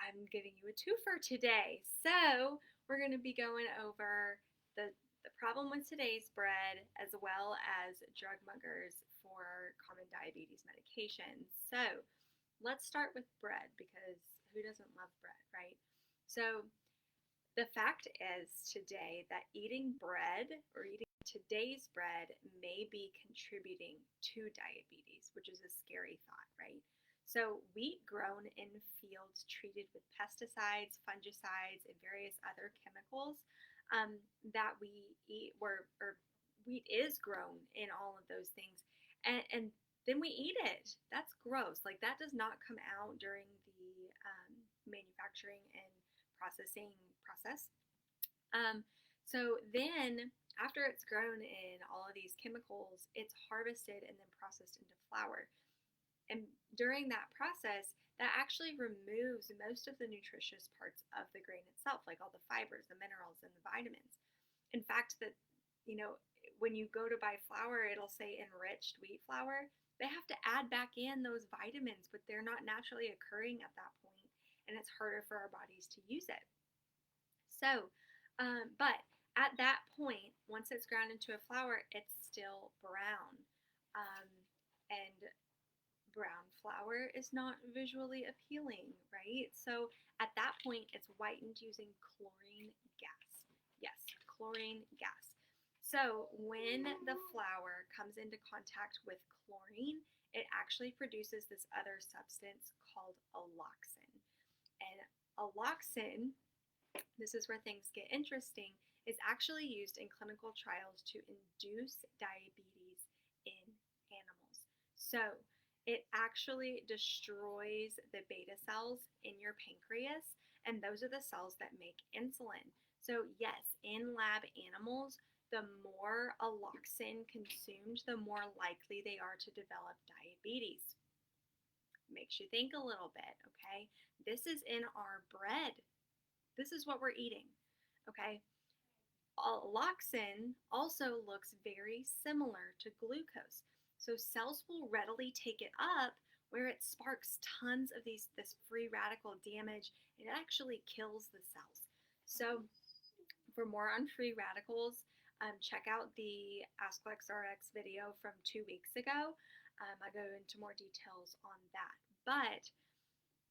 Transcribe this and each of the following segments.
I'm giving you a twofer today. So we're going to be going over the problem with today's bread as well as drug muggers for common diabetes medications. So let's start with bread because who doesn't love bread, right? So the fact is today that eating bread or eating today's bread may be contributing to diabetes, which is a scary thought, right? So, wheat grown in fields treated with pesticides, fungicides, and various other chemicals that we eat, or wheat is grown in all of those things, and then we eat it. That's gross. Like, that does not come out during the manufacturing and processing process. So then, after it's grown in all of these chemicals, it's harvested and then processed into flour. And during that process, that actually removes most of the nutritious parts of the grain itself, like all the fibers, the minerals, and the vitamins. In fact, that you know, when you go to buy flour, it'll say enriched wheat flour. They have to add back in those vitamins, but they're not naturally occurring at that point, and it's harder for our bodies to use it. So, but at that point, once it's ground into a flour, it's still brown. Um, and brown flour is not visually appealing, right? So at that point, it's whitened using chlorine gas. Yes, chlorine gas. So when the flour comes into contact with chlorine, it actually produces this other substance called alloxin. And alloxin, this is where things get interesting, is actually used in clinical trials to induce diabetes in animals. So it actually destroys the beta cells in your pancreas, and those are the cells that make insulin. So, yes, in lab animals, the more alloxin consumed, the more likely they are to develop diabetes. Makes you think a little bit, okay? This is in our bread. This is what we're eating, okay? Alloxin also looks very similar to glucose. So cells will readily take it up where it sparks tons of this free radical damage and it actually kills the cells. So for more on free radicals, check out the Ask Lex Rx video from 2 weeks ago. I go into more details on that. But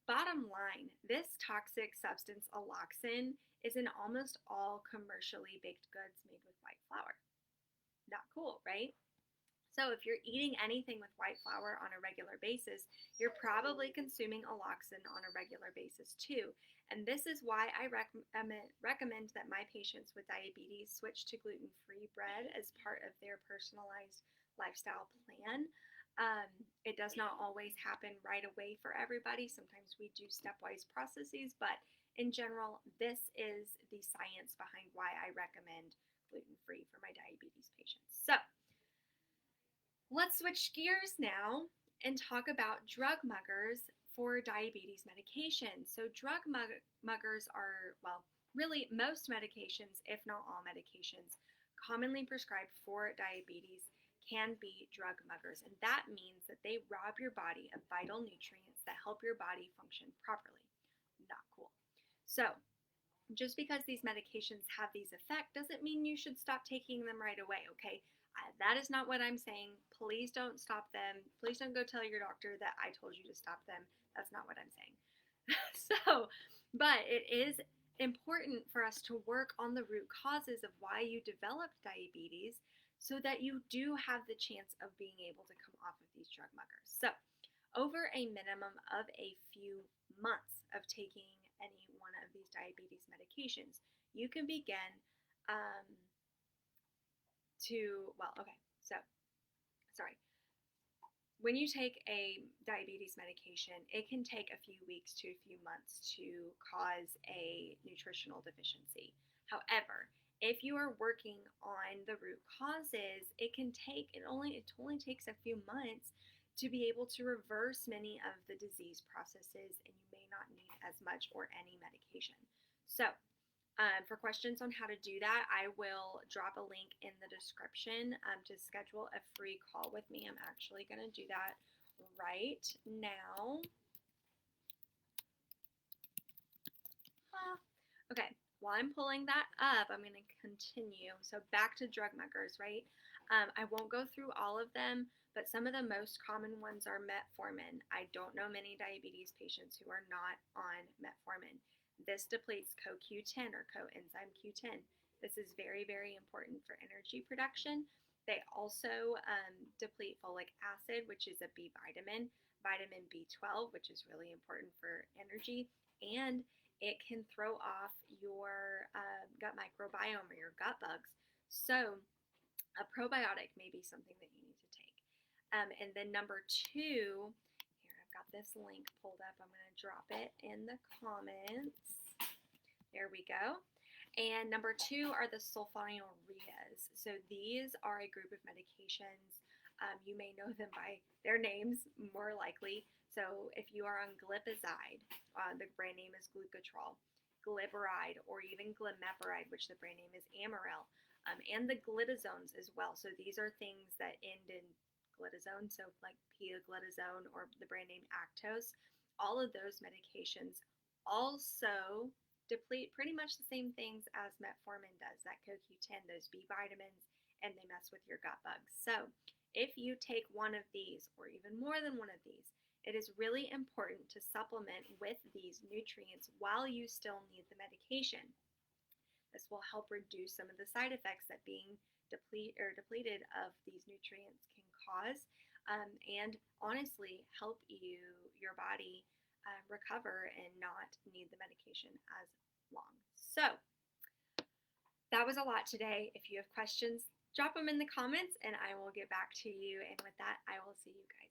bottom line, this toxic substance alloxin is in almost all commercially baked goods made with white flour. Not cool, right? So if you're eating anything with white flour on a regular basis, you're probably consuming alloxin on a regular basis too. And this is why I recommend that my patients with diabetes switch to gluten-free bread as part of their personalized lifestyle plan. It does not always happen right away for everybody. Sometimes we do stepwise processes, but in general, this is the science behind why I recommend gluten-free for my diabetes patients. So let's switch gears now and talk about drug muggers for diabetes medications. So drug muggers are, well, really most medications, if not all medications, commonly prescribed for diabetes can be drug muggers. And that means that they rob your body of vital nutrients that help your body function properly. Not cool. So just because these medications have these effects doesn't mean you should stop taking them right away, okay? That is not what I'm saying. Please don't stop them. Please don't go tell your doctor that I told you to stop them. That's not what I'm saying. But it is important for us to work on the root causes of why you developed diabetes so that you do have the chance of being able to come off of these drug muggers. So, over a minimum of a few months of taking any one of these diabetes medications, you can begin when you take a diabetes medication, it can take a few weeks to a few months to cause a nutritional deficiency. However, if you are working on the root causes, it only takes a few months to be able to reverse many of the disease processes, and you may not need as much or any medication. So, for questions on how to do that, I will drop a link in the description to schedule a free call with me. I'm actually going to do that right now. while I'm pulling that up, I'm going to continue. So back to drug muggers, right? I won't go through all of them, but some of the most common ones are metformin. I don't know many diabetes patients who are not on metformin. This depletes CoQ10 or coenzyme Q10. This is very, very important for energy production. They also deplete folic acid, which is a B vitamin, vitamin B12, which is really important for energy, and it can throw off your gut microbiome or your gut bugs. So, a probiotic may be something that you need to take. And then number two, here I've got this link pulled up. I'm going to drop it in the comments. There we go. And number two are the sulfonylureas. So these are a group of medications. You may know them by their names more likely. So if you are on glipizide, the brand name is Glucotrol, glyburide, or even glimepiride, which the brand name is Amaryl, and the glitazones as well. So these are things that end in glitazone, so like pioglitazone or the brand name Actos. All of those medications also deplete pretty much the same things as metformin does, that CoQ10, those B vitamins, and they mess with your gut bugs. So if you take one of these or even more than one of these, it is really important to supplement with these nutrients while you still need the medication. This will help reduce some of the side effects that being depleted of these nutrients can cause, and honestly help your body recover and not need the medication as long. So that was a lot today. If you have questions, drop them in the comments and I will get back to you. And with that, I will see you guys.